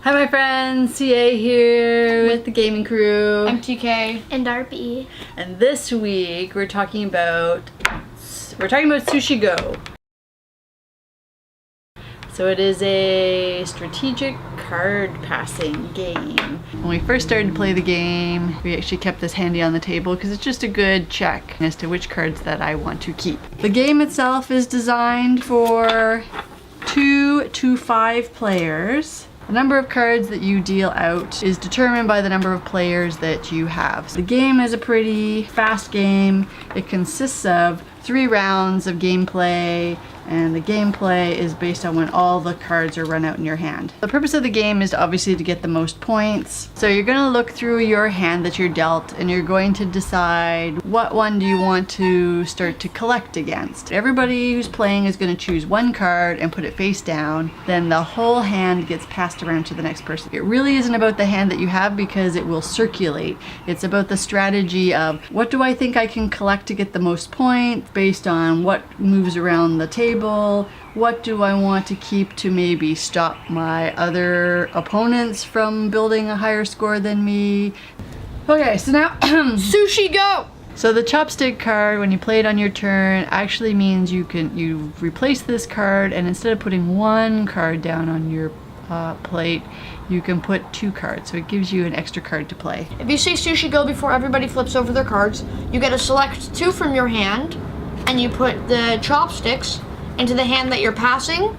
Hi my friends, CA here with the gaming crew. I'm TK. And RP. And this week we're talking about Sushi Go. So it is a strategic card passing game. When we first started to play the game, we actually kept this handy on the table because it's just a good check as to which cards that I want to keep. The game itself is designed for 2 to 5 players. The number of cards that you deal out is determined by the number of players that you have. So the game is a pretty fast game. It consists of 3 rounds of gameplay, and the gameplay is based on when all the cards are run out in your hand. The purpose of the game is obviously to get the most points. So you're gonna look through your hand that you're dealt and you're going to decide what one do you want to start to collect against. Everybody who's playing is gonna choose one card and put it face down. Then the whole hand gets passed around to the next person. It really isn't about the hand that you have because it will circulate. It's about the strategy of what do I think I can collect to get the most points based on what moves around the table. What do I want to keep to maybe stop my other opponents from building a higher score than me? Okay, so now Sushi Go! So the chopstick card, when you play it on your turn, actually means you replace this card, and instead of putting 1 card down on your plate, you can put 2 cards. So it gives you an extra card to play. If you say Sushi Go before everybody flips over their cards, you get to select 2 from your hand, and you put the chopsticks into the hand that you're passing,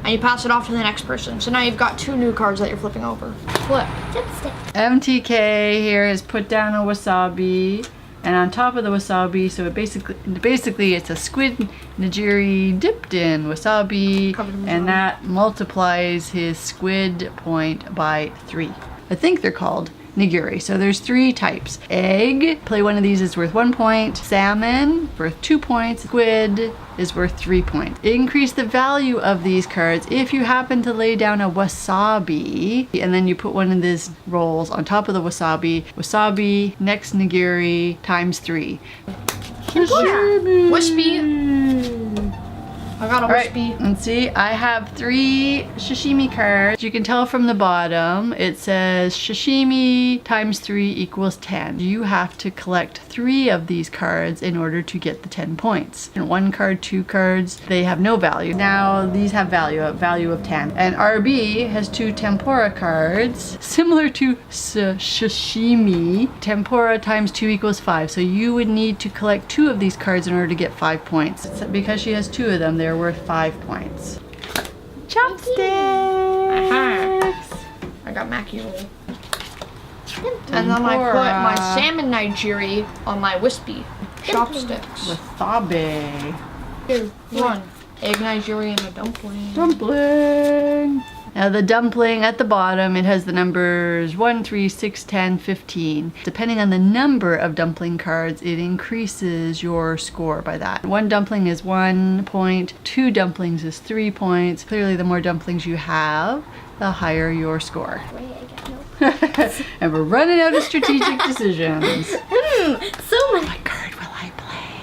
and you pass it off to the next person. So now you've got 2 new cards that you're flipping over. Flip. Chopstick. MTK here has put down a wasabi, and on top of the wasabi, so it basically it's a squid nigiri dipped in wasabi, and that multiplies his squid point by 3. I think they're called nigiri. So there's 3 types. Egg, play one of these is worth 1 point. Salmon, worth 2 points. Squid is worth 3 points. Increase the value of these cards if you happen to lay down a wasabi, and then you put one of these rolls on top of the wasabi. Wasabi, next nigiri, times 3. Wispy. I got a wispy. And see, I have 3 sashimi cards. You can tell from the bottom, it says sashimi times 3 equals 10. You have to collect 3 of these cards in order to get the 10 points. And 1 card, 2 cards, they have no value. Now these have value, a value of 10. And RB has 2 tempura cards, similar to sashimi. Tempura times 2 equals 5. So you would need to collect 2 of these cards in order to get 5 points. Because she has 2 of them, they're worth 5 points. Chopsticks! I got Mackie roll. And then I put my salmon nigiri on my wispy. Chopsticks. Wasabi. 2, 1. Egg nigiri and a dumpling. Dumpling! Now the dumpling at the bottom, it has the numbers 1, 3, 6, 10, 15. Depending on the number of dumpling cards, it increases your score by that. 1 dumpling is 1 point, 2 dumplings is 3 points. Clearly the more dumplings you have, the higher your score. And we're running out of strategic decisions. So much. What card will I play?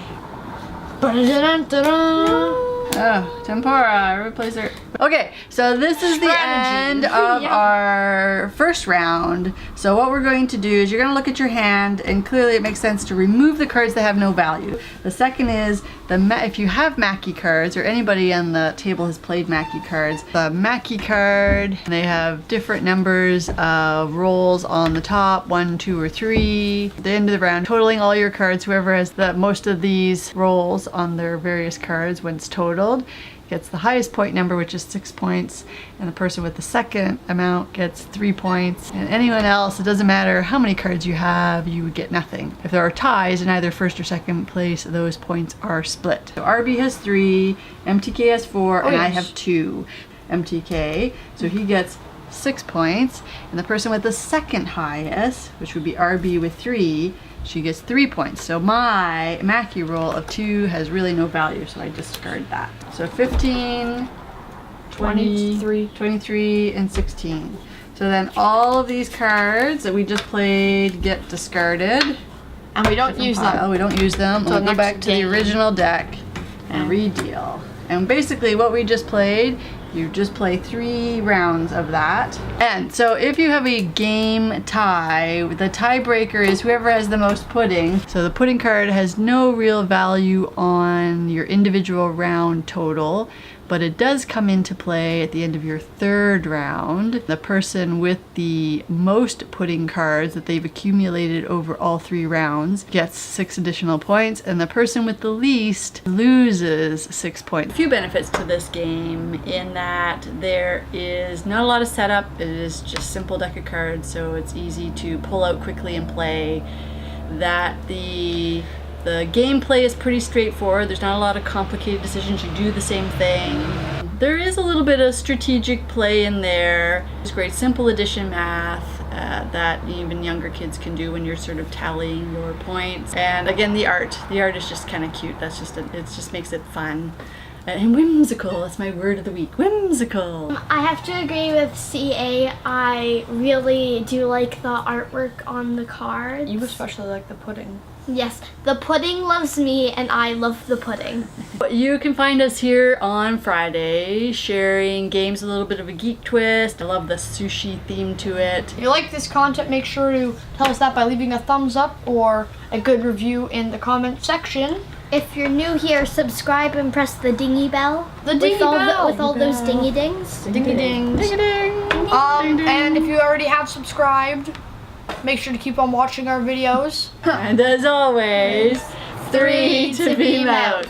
Ba-da-da-da-da. Oh, tempura, replace her. Okay, so this is the end of our first round. So what we're going to do is you're going to look at your hand, and clearly it makes sense to remove the cards that have no value. The second is, if you have Mackie cards, or anybody on the table has played Mackie cards, the Mackie card, they have different numbers of rolls on the top, 1, 2, or 3. At the end of the round, totaling all your cards, whoever has the most of these rolls on their various cards, when it's totaled, gets the highest point number, which is 6 points, and the person with the second amount gets 3 points, and anyone else, it doesn't matter how many cards you have, you would get nothing. If there are ties in either first or second place, those points are split. So RB has 3, MTK has 4, and I have 2. MTK, so he gets 6 points, and the person with the second highest, which would be RB with 3, she gets 3 points. So my Mackie roll of 2 has really no value, so I discard that. So 15, 23, and 16. So then all of these cards that we just played get discarded. And we don't use them. We don't use them. We'll go back to the original deck and redeal. And basically what we just played You just play 3 rounds of that. And so if you have a game tie, the tiebreaker is whoever has the most pudding. So the pudding card has no real value on your individual round total, but it does come into play at the end of your 3rd round. The person with the most pudding cards that they've accumulated over all 3 rounds gets 6 additional points, and the person with the least loses 6 points. A few benefits to this game in that there is not a lot of setup. It is just simple deck of cards, so it's easy to pull out quickly and play. That the gameplay is pretty straightforward. There's not a lot of complicated decisions. You do the same thing. There is a little bit of strategic play in there. There's great simple addition math that even younger kids can do when you're sort of tallying your points. And again, the art is just kind of cute. It just makes it fun. And whimsical, that's my word of the week, whimsical. I have to agree with CA. I really do like the artwork on the cards. You especially like the pudding. Yes, the pudding loves me and I love the pudding. You can find us here on Friday sharing games with a little bit of a geek twist. I love the sushi theme to it. If you like this content, make sure to tell us that by leaving a thumbs up or a good review in the comment section. If you're new here, subscribe and press the dingy bell. The dingy bell. With all those dingy dings. Dingy dings. Ding ding. And if you already have subscribed, make sure to keep on watching our videos. And as always, 3 to beam out.